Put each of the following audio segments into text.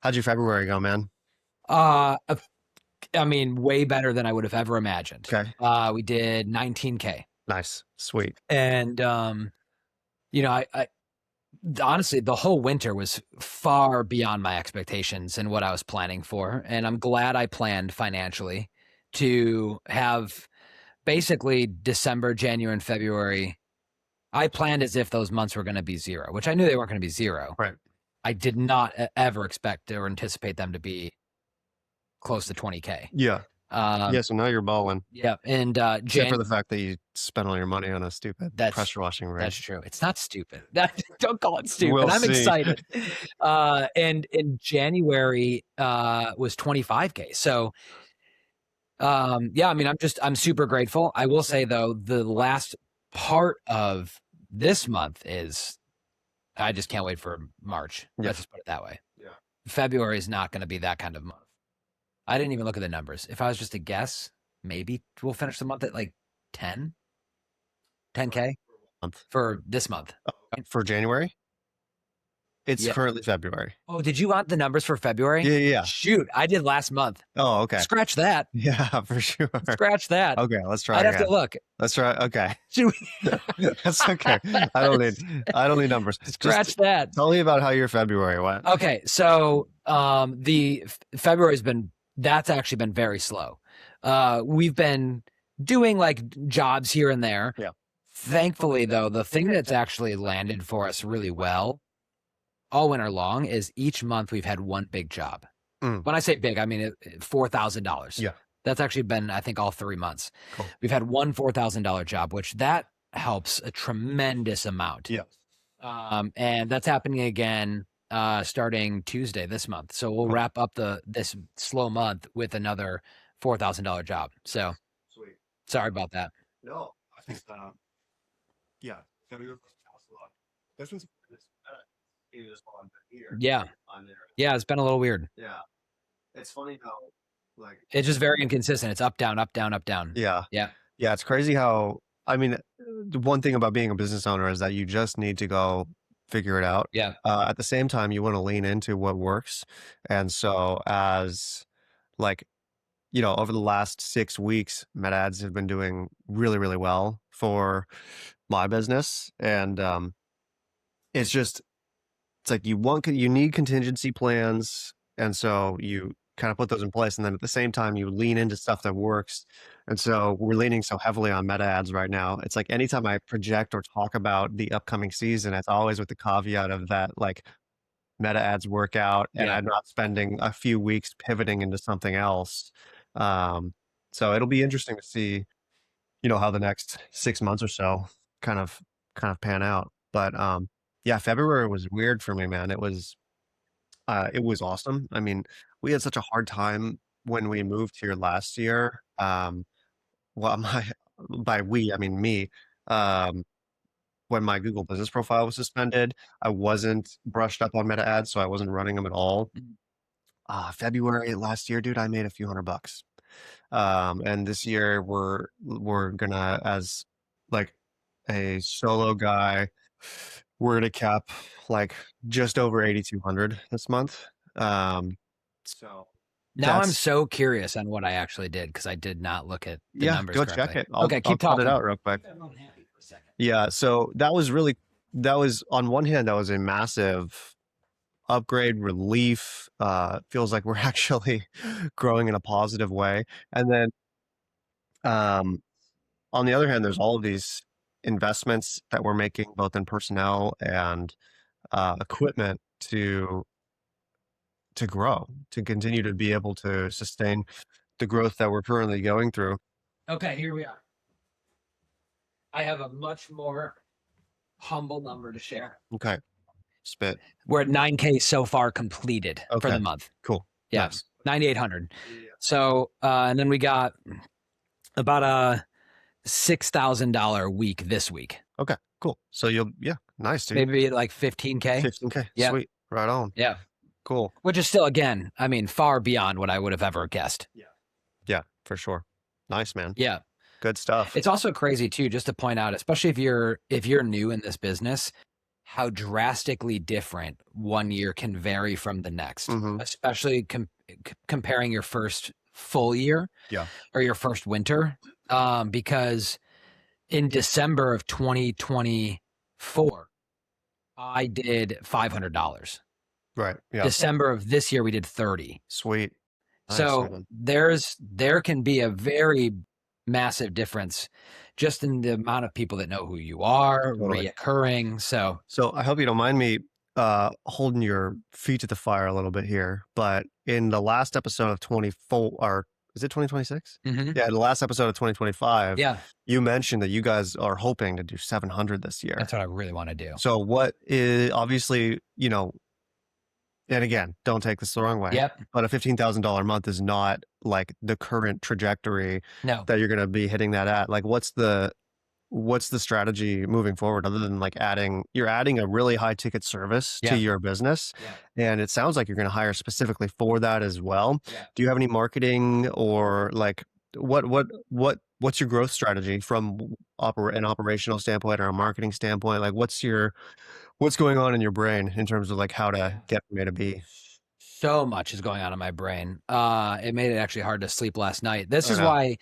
How'd your February go, man? Uh, I mean, way better than I would have ever imagined. Okay. We did 19K. Nice. Sweet. And, I honestly, the whole winter was far beyond my expectations and what I was planning for. And I'm glad I planned financially to have basically December, January, and February. I planned as if those months were going to be zero, which I knew they weren't going to be zero. Right. I did not ever expect or anticipate them to be close to 20K. Yeah. So now you're balling. Yeah. And Except for the fact that you spent all your money on a stupid pressure washing rig. That's true. It's not stupid. Don't call it stupid. We'll I'm see. excited. And in January was 25K. So I mean, I'm super grateful. I will say though, the last part of this month is I just can't wait for March. Yeah. Let's just put it that way. Yeah. February is not going to be that kind of month. I didn't even look at the numbers. If I was just to guess, maybe we'll finish the month at like 10K for this month. For January? It's currently February. Oh, did you want the numbers for February? Yeah. Shoot, I did last month. Oh, okay. Scratch that. Yeah, for sure. Scratch that. Okay, let's try. I'd have to look. Let's try. Okay. That's okay. I don't need numbers. Scratch that. Tell me about how your February went. Okay, so the February's that's actually been very slow. We've been doing like jobs here and there. Yeah. Thankfully, though, the thing that's actually landed for us really well all winter long is each month we've had one big job. When I say big, I mean $4,000. Yeah. That's actually been, I think, all 3 months. Cool. We've had one $4,000 job, which that helps a tremendous amount. Yeah. And that's happening again starting Tuesday this month. So we'll wrap up this slow month with another $4,000 job. So Sweet. Sorry about that. No, I think yeah. This was Yeah. Yeah, it's been a little weird. Yeah. It's funny how it's just very inconsistent. It's up, down, up, down, up, down. Yeah. Yeah. Yeah. It's crazy how, I mean, the one thing about being a business owner is that you just need to go figure it out. Yeah. At the same time, you want to lean into what works. And so as over the last 6 weeks, Med Ads have been doing really, really well for my business. And it's like you need contingency plans. And so you kind of put those in place. And then at the same time, you lean into stuff that works. And so we're leaning so heavily on Meta Ads right now. It's like anytime I project or talk about the upcoming season, it's always with the caveat of that, like, Meta Ads workout, and I'm not spending a few weeks pivoting into something else. So it'll be interesting to see, how the next 6 months or so kind of pan out. But yeah, February was weird for me, man. It was awesome. I mean, we had such a hard time when we moved here last year. Well, by we, I mean me. When my Google business profile was suspended, I wasn't brushed up on Meta Ads, so I wasn't running them at all. February last year, dude, I made a few $100. And this year we're gonna, as like a solo guy, we're gonna cap like just over 8,200 this month. So now I'm so curious on what I actually did because I did not look at the numbers. Go correctly. check it. Okay, keep talking. It out real quick. I'm unhappy for a second. Yeah, so that was on one hand, that was a massive upgrade, relief. Feels like we're actually growing in a positive way. And then on the other hand, there's all of these investments that we're making both in personnel and equipment to grow, to continue to be able to sustain the growth that we're currently going through. Okay, here we are. I have a much more humble number to share. Okay. Spit. We're at 9K so far completed for the month. Cool. Yeah. Nice. 9,800. So, and then we got about a $6,000 week this week. Okay, cool. So nice, dude. Maybe like 15K. 15K. Yeah. Sweet. Right on. Yeah. Cool. Which is still, again, I mean, far beyond what I would have ever guessed. Yeah, for sure. Nice, man. Yeah. Good stuff. It's also crazy too, just to point out, especially if you're new in this business, how drastically different one year can vary from the next, Mhm. especially comparing your first full year Yeah. or your first winter. Because in December of 2024, I did $500. Right. Yeah. December of this year, we did 30. Sweet. Nice, So man. there can be a very massive difference just in the amount of people that know who you are, Totally. reoccurring. So So I hope you don't mind me holding your feet to the fire a little bit here, but in the last episode of 24, or is it 2026? mhm, Yeah, the last episode of 2025, yeah, you mentioned that you guys are hoping to do 700 this that's year. what I really want to do. So what is obviously, and again, don't take this the wrong way, Yep. but a $15,000 month is not like the current trajectory No. that you're going to be hitting that at. Like, what's the strategy moving forward other than like you're adding a really high ticket service to Yeah. your business, Yeah. and it sounds like you're going to hire specifically for that as well. Yeah. Do you have any marketing or like what's your growth strategy from an operational standpoint or a marketing standpoint? Like what's going on in your brain in terms of like how to Yeah. get from A to B? So much is going on in my brain. It made it actually hard to sleep last night. This I is know. why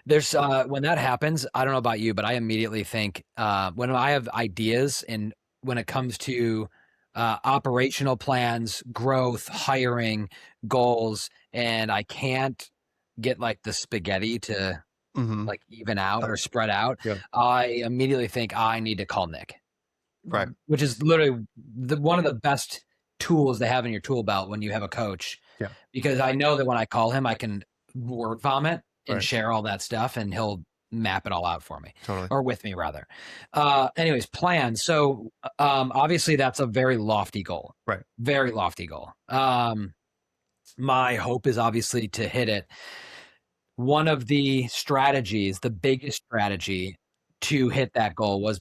there's when that happens, I don't know about you, but I immediately think when I have ideas and when it comes to operational plans, growth, hiring, goals, and I can't get like the spaghetti to Mm-hmm. like even out or spread out, Yeah. I immediately think I need to call Nick. Right. Which is literally one of the best tools to have in your tool belt when you have a coach, Yeah. because I know that when I call him, I can word vomit and Right. share all that stuff, and he'll map it all out for me Totally. or with me rather. Anyways, plan. So, obviously that's a very lofty goal, Right. very lofty goal. My hope is obviously to hit it. One of the strategies, the biggest strategy to hit that goal was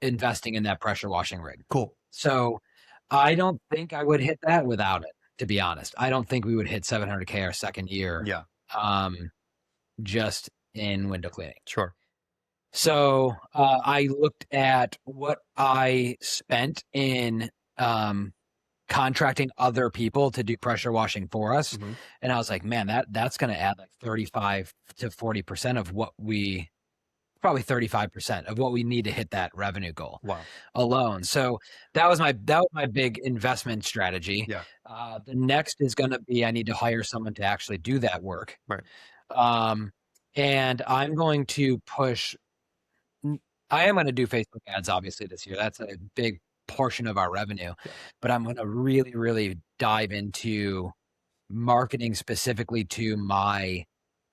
investing in that pressure washing rig. Cool. So I don't think I would hit that without it, to be honest. I don't think we would hit 700K our second year, Yeah. um, just in window cleaning. Sure. So I looked at what I spent in contracting other people to do pressure washing for us, Mm-hmm. and I was like, man, that's going to add like 35 to 40% of what we probably 35% of what we need to hit that revenue goal Wow. alone. So that was my big investment strategy. Yeah. The next is going to be I need to hire someone to actually do that work. Right. Um, and I'm going to push. I am going to do Facebook ads obviously this year. That's a big portion of our revenue, Yeah. but I'm going to really, really dive into marketing specifically to my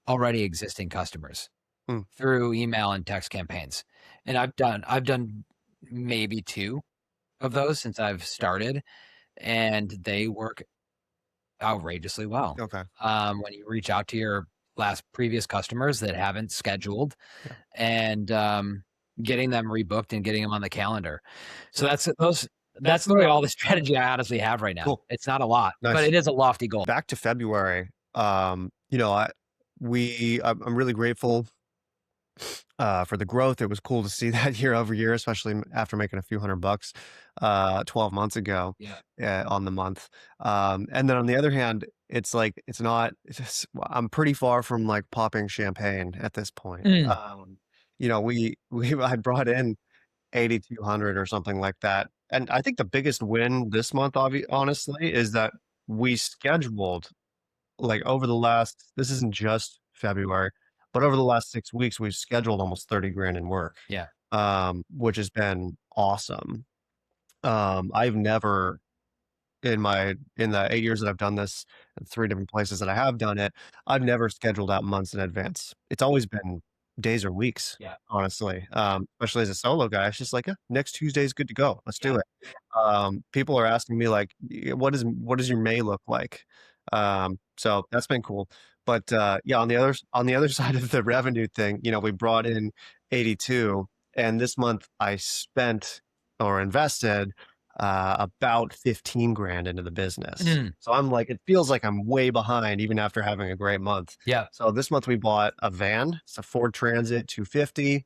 already existing customers Mm. through email and text campaigns. And I've done maybe 2 of those since I've started, and they work outrageously well. Okay. When you reach out to your previous customers that haven't scheduled Yeah. and getting them rebooked and getting them on the calendar. So that's literally all the strategy I honestly have right now. Cool. It's not a lot, but Nice. it is a lofty goal. Back to February. I'm really grateful for the growth. It was cool to see that year over year, especially after making a few $100 12 months ago Yeah. on the month. And then on the other hand, it's like I'm pretty far from like popping champagne at this point. Mm. We I brought in 8,200 or something like that. And I think the biggest win this month, honestly, is that we scheduled like over the last, this isn't just February, but over the last 6 weeks, we've scheduled almost 30 grand in work, Yeah. which has been awesome. I've never in the 8 years that I've done this, in 3 different places that I have done it, I've never scheduled out months in advance. It's always been days or weeks, Yeah. honestly. Especially as a solo guy, it's just like, next Tuesday is good to go. Let's do it. People are asking me like, what does your May look like? So that's been cool. But yeah, on the other side of the revenue thing, we brought in 82, and this month I spent or invested about 15 grand into the business. Mm. So I'm like, it feels like I'm way behind even after having a great month. Yeah. So this month we bought a van. It's a Ford Transit 250.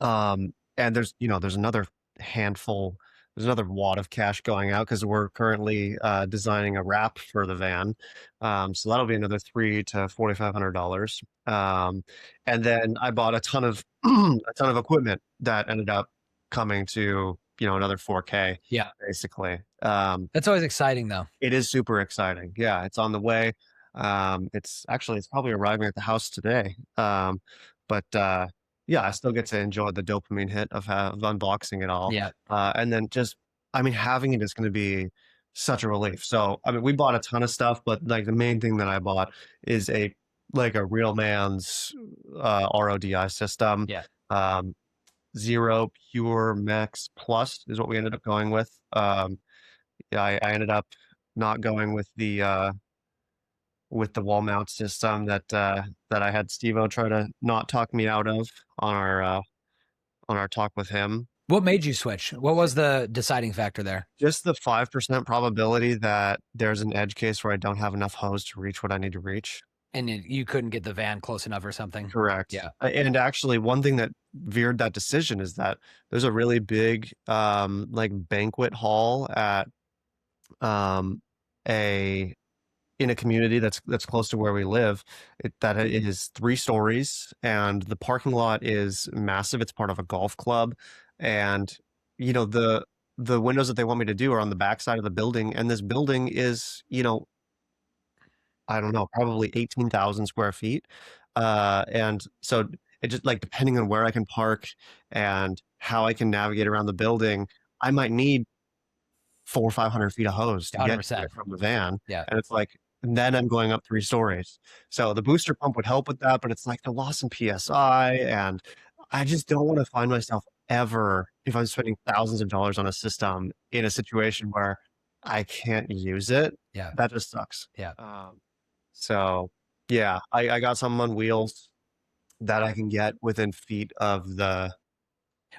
And there's another handful there's another wad of cash going out because we're currently designing a wrap for the van. So that'll be another $300 to $4,500. And then I bought a ton of a ton of equipment that ended up coming to, another 4K Yeah. basically. That's always exciting though. It is super exciting. Yeah, it's on the way. It's probably arriving at the house today. But yeah, I still get to enjoy the dopamine hit of unboxing it all. Yeah. And then just, I mean, having it is going to be such a relief. So, I mean, we bought a ton of stuff, but like the main thing that I bought is a real man's RODI system. Yeah. Um, Zero Pure Max Plus is what we ended up going with. Yeah, I ended up not going with the wall mount system that I had Steve-O try to not talk me out of on our talk with him. What made you switch? What was the deciding factor there? Just the 5% probability that there's an edge case where I don't have enough hose to reach what I need to reach. And you couldn't get the van close enough or something? Correct. Yeah. And actually, one thing that veered that decision is that there's a really big like banquet hall at a in a community that's close to where we live. It is 3 stories, and the parking lot is massive. It's part of a golf club, and the windows that they want me to do are on the back side of the building, and this building is, I don't know, probably 18,000 square feet. And so it just like depending on where I can park and how I can navigate around the building, I might need 400 or 500 feet of hose to get to 100%. it from the van. Yeah. And it's like, and then I'm going up 3 stories. So the booster pump would help with that, but it's like the loss in PSI. And I just don't want to find myself ever, if I'm spending thousands of dollars on a system, in a situation where I can't use it. Yeah. That just sucks. Yeah. So yeah, I got some on wheels that I can get within feet of the.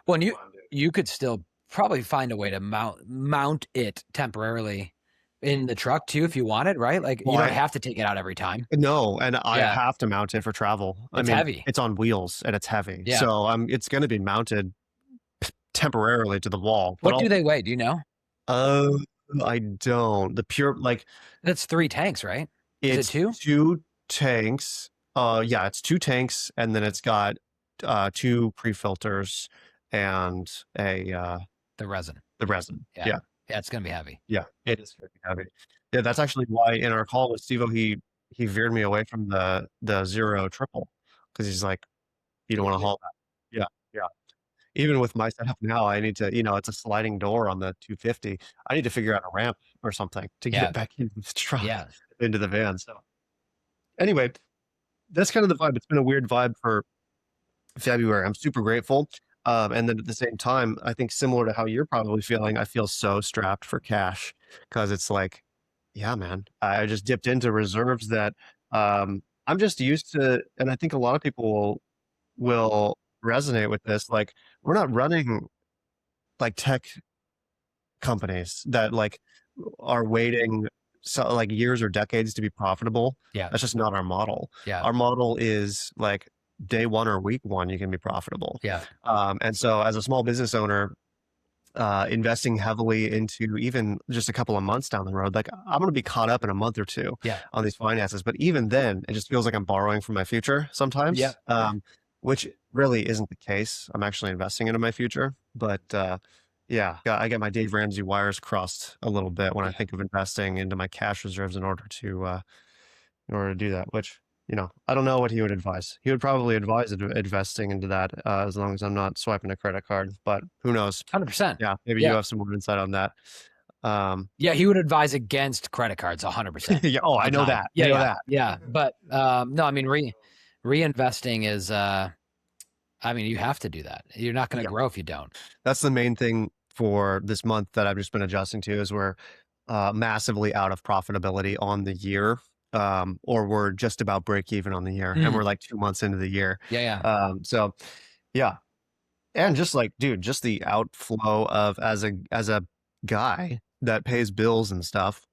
Well, and you could still probably find a way to mount it temporarily in the truck too if you want it, right? Like you don't have to take it out every time. No, and I Yeah. have to mount it for travel. It's heavy. It's on wheels and it's heavy. Yeah. So it's going to be mounted temporarily to the wall. What do they weigh? Do you know? I don't. The pure, like, That's 3 tanks, right? Is it's it 2? 2 tanks. Yeah, it's 2 tanks, and then it's got 2 pre-filters and The resin. the resin. Yeah. Yeah. Yeah, it's gonna be heavy. Yeah, it is going to be heavy. Yeah, that's actually why in our call with Steve, he veered me away from the zero triple, because he's like, you don't want to haul that. Yeah, yeah. Even with my setup now, I need to, it's a sliding door on the 250. I need to figure out a ramp or something to get Yeah. it back into the truck, Yeah. into the van. So anyway, that's kind of the vibe. It's been a weird vibe for February. I'm super grateful. And then at the same time, I think similar to how you're probably feeling, I feel so strapped for cash, because it's like, yeah, man, I just dipped into reserves that I'm just used to, and I think a lot of people will resonate with this. Like, we're not running like tech companies that like are waiting like years or decades to be profitable. Yeah. That's just not our model. Yeah. Our model is like day one or week one, you can be profitable. Yeah. And so as a small business owner, investing heavily into even just a couple of months down the road, like I'm going to be caught up in a month or two Yeah. on these finances. But even then, it just feels like I'm borrowing from my future sometimes. Yeah. Which really isn't the case. I'm actually investing into my future. But yeah, I get my Dave Ramsey wires crossed a little bit when I think of investing into my cash reserves in order to do that. Which, I don't know what he would advise. He would probably advise investing into that as long as I'm not swiping a credit card. But who knows? 100%. Yeah, maybe you have some more insight on that. Yeah, he would advise against credit cards 100%. Yeah. Oh, I know that. Yeah, I know yeah, that. yeah. But no, I mean reinvesting is I mean, you have to do that. You're not going to grow if you don't. That's the main thing for this month that I've just been adjusting to, is we're massively out of profitability on the year, or we're just about break even on the year, and we're like 2 months into the year. Yeah, yeah. So yeah, and just like, dude, just the outflow of as a guy that pays bills and stuff,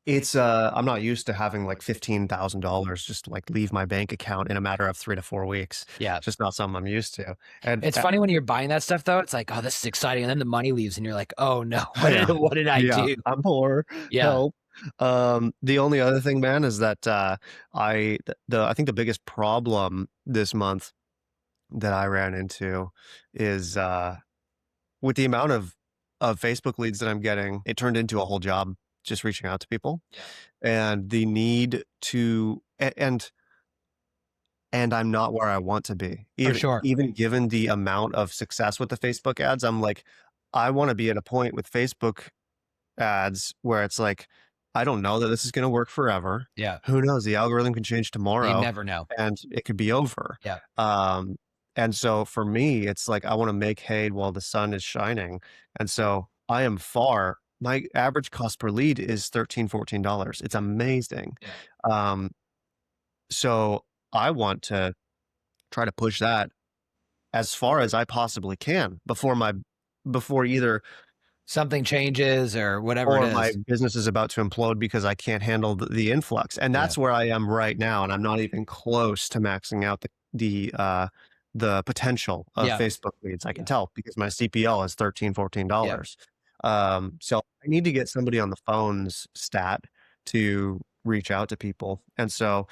It's I'm not used to having like $15,000 just like leave my bank account in a matter of 3 to 4 weeks. Yeah. It's just not something I'm used to. And It's funny when you're buying that stuff though. It's like, oh, this is exciting, and then the money leaves, and you're like, oh no, yeah, what did I yeah, do? I'm poor. Yeah, Help. The only other thing, man, is that I think the biggest problem this month that I ran into is with the amount of Facebook leads that I'm getting, it turned into a whole job just reaching out to people yeah, and the need to and I'm not where I want to be. for Even sure. even given the amount of success with the Facebook ads, I'm like, I want to be at a point with Facebook ads where it's like, I don't know that this is going to work forever. Yeah, Who knows? The algorithm can change you tomorrow never know. and it could be over. Yeah, Um, and so for me, it's like I want to make hay while the sun is shining. And so I am far, my average cost per lead is $13, $14. It's amazing. yeah. Um, so I want to try to push that as far as I possibly can before either Something changes or whatever it or my is. business is about to implode because I can't handle the influx. And Yeah, that's where I am right now. And I'm not even close to maxing out the potential of yeah, Facebook leads. I can yeah, tell because my CPL is $13, yeah. $14. So I need to get somebody on the phone's stat to reach out to people. And so,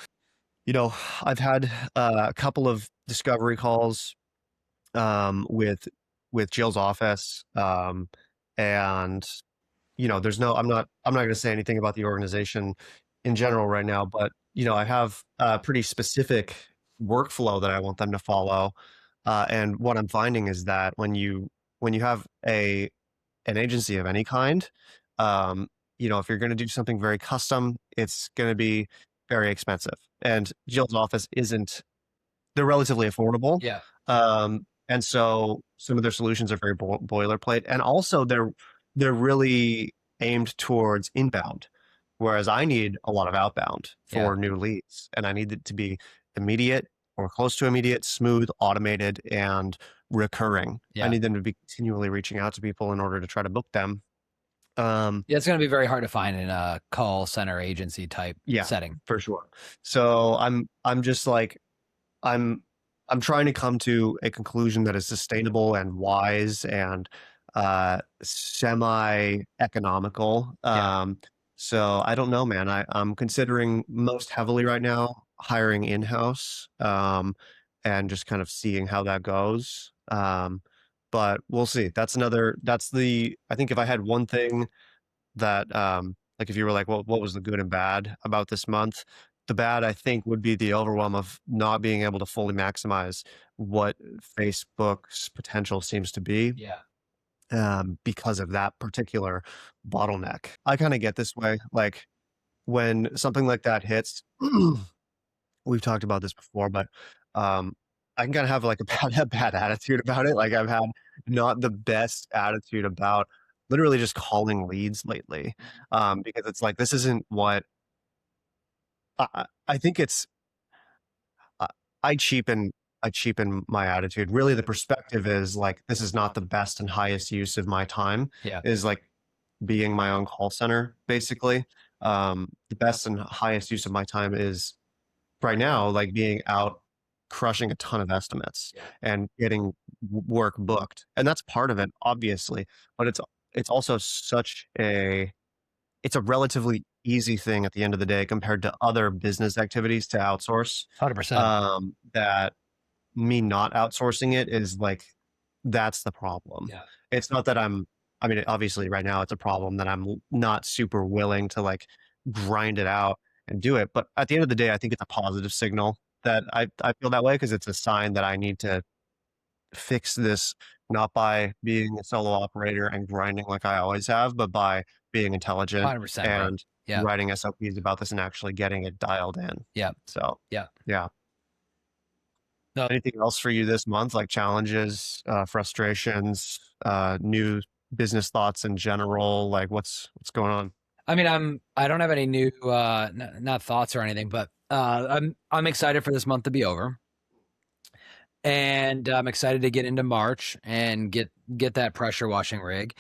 you know, I've had a couple of discovery calls with Jill's office, and there's no, I'm not going to say anything about the organization in general right now, but I have a pretty specific workflow that I want them to follow, and what I'm finding is that when you have an agency of any kind, um, if you're going to do something very custom, it's going to be very expensive, and Jill's office isn't they're relatively affordable. Yeah, And so some of their solutions are very boilerplate, and also they're really aimed towards inbound, whereas I need a lot of outbound yeah, for new leads, and I need it to be immediate or close to immediate, smooth, automated, and recurring. I yeah. need them to be continually reaching out to people in order to try to book them. Um, Yeah, it's going to be very hard to find in a call center agency type yeah, setting. for sure. So I'm just like I'm I'm trying to come to a conclusion that is sustainable and wise and semi-economical. Yeah, So I don't know, man. I'm considering most heavily right now hiring in-house, and just kind of seeing how that goes. But we'll see. I think if I had one thing that like if you were like, what was the good and bad about this month? The bad, I think, would be the overwhelm of not being able to fully maximize what Facebook's potential seems to be, yeah. because of that particular bottleneck. I kind of get this way. Like when something like that hits, we've talked about this before, but um, I can kind of have like a a bad attitude about it. Like I've had not the best attitude about literally just calling leads lately, because it's like this isn't what I think it's. I I cheapen I cheapen my attitude. Really, the perspective is like this is not the best and highest use of my time. Yeah. Is like being my own call center, basically. The best and highest use of my time is right now, like being out crushing a ton of estimates Yeah. and getting work booked. And that's part of it, obviously, but it's also it's a relatively easy thing at the end of the day compared to other business activities to outsource. 100%. That me not outsourcing it is like that's the problem. Yeah. It's not that I mean, obviously right now it's a problem that I'm not super willing to like grind it out and do it. But at the end of the day, I think it's a positive signal that I feel that way because it's a sign that I need to fix this not by being a solo operator and grinding like I always have, but by being intelligent 100%, bro. and Yeah. writing SOPs about this and actually getting it dialed in. Yeah. So Yeah. yeah. No, Anything else for you this month, like challenges, frustrations, new business thoughts in general? Like what's going on? I mean, I don't have any new not thoughts or anything, but I'm excited for this month to be over. And I'm excited to get into March and get that pressure washing rig.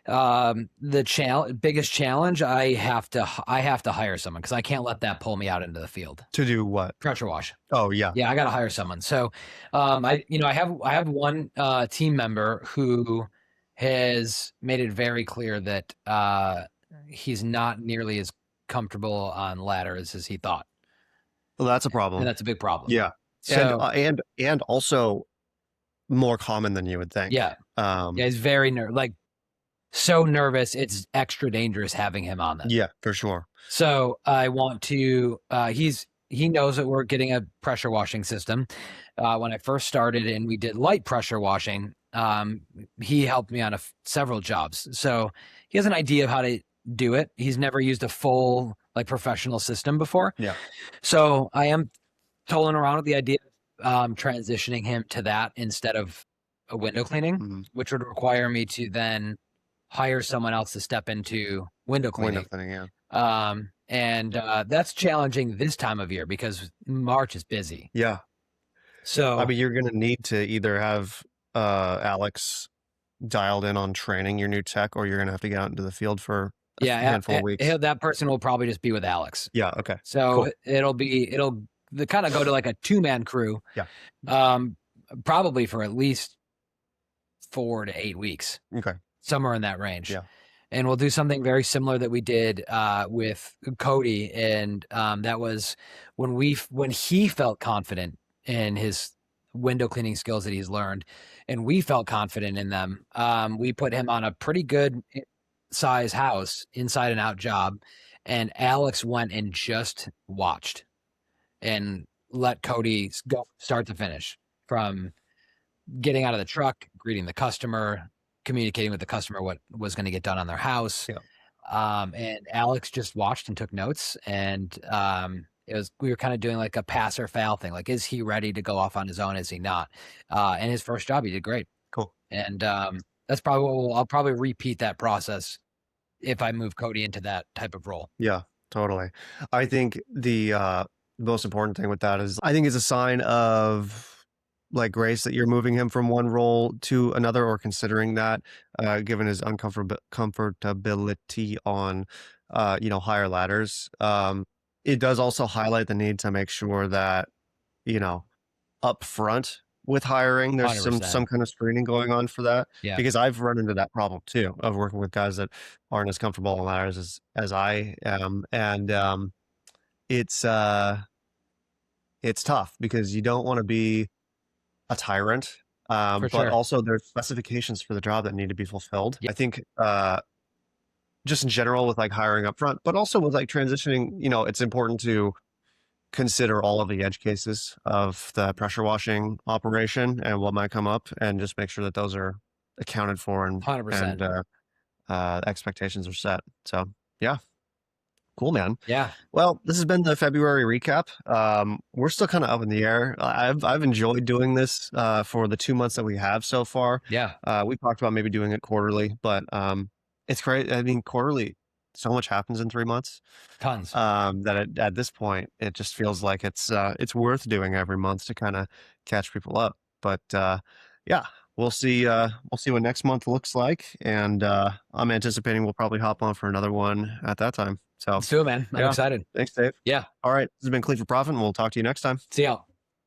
The biggest challenge, I have to hire someone because I can't let that pull me out into the field. To do what? Pressure wash. Oh, yeah. Yeah, I got to hire someone. So, I have one team member who has made it very clear that he's not nearly as comfortable on ladders as he thought, Well, that's a and problem. that's a big problem. Yeah. And, So, and also more common than you would think. yeah, yeah, he's very like so nervous. It's extra dangerous having him on that. Yeah, for sure. So I want to. He knows that we're getting a pressure washing system. When I first started and we did light pressure washing, he helped me on several jobs. So he has an idea of how to do it. He's never used a full like professional system before. Yeah. So I am tolling around with the idea of transitioning him to that instead of a window cleaning, Mhm. which would require me to then hire someone else to step into window Window cleaning. cleaning, yeah. And that's challenging this time of year because March is busy. Yeah. So I mean, you're gonna need to either have Alex dialed in on training your new tech, or you're gonna have to get out into the field for a yeah, handful of weeks. that person will probably just be with Alex. Yeah, okay. So Cool. it'll kind of go to like a 2-man crew. Yeah. Probably for at least 4 to 8 weeks, Okay. somewhere in that range. Yeah. And we'll do something very similar that we did with Cody, and that was when he felt confident in his window cleaning skills that he's learned, and we felt confident in them. We put him on a pretty good size house, inside and out job, and Alex went and just watched and let Cody go start to finish, from getting out of the truck, greeting the customer, communicating with the customer what was going to get done on their house. Yeah. And Alex just watched and took notes. And we were kind of doing like a pass or fail thing. Like, is he ready to go off on his own? Is he not? And his first job, he did great. Cool. And that's probably I'll probably repeat that process if I move Cody into that type of role. Yeah, totally. I think the most important thing with that is I think it's a sign of like grace that you're moving him from one role to another, or considering that, given his comfortability on higher ladders. It does also highlight the need to make sure that, up front with hiring, there's some 100%. kind of screening going on for that. Yeah. Because I've run into that problem too, of working with guys that aren't as comfortable on ladders as I am. And it's tough because you don't want to be a tyrant. For But sure. also there's specifications for the job that need to be fulfilled. I think just in general with like hiring up front, but also with like transitioning, it's important to consider all of the edge cases of the pressure washing operation and what might come up, and just make sure that those are accounted for, and 100%. expectations are set. So yeah, cool, man. Yeah. Well, this has been the February recap. We're still kind of up in the air. I've enjoyed doing this for the 2 months that we have so far. Yeah. We talked about maybe doing it quarterly, but it's great. I mean, quarterly, so much happens in 3 months. Tons. That at this point, it just feels like it's worth doing every month to kind of catch people up. But yeah, we'll see. We'll see what next month looks like, and I'm anticipating we'll probably hop on for another one at that time. So Let's do it, man. I'm yeah. excited. Thanks, Dave. Yeah. All right, this has been Clean for Profit, and we'll talk to you next time. See y'all.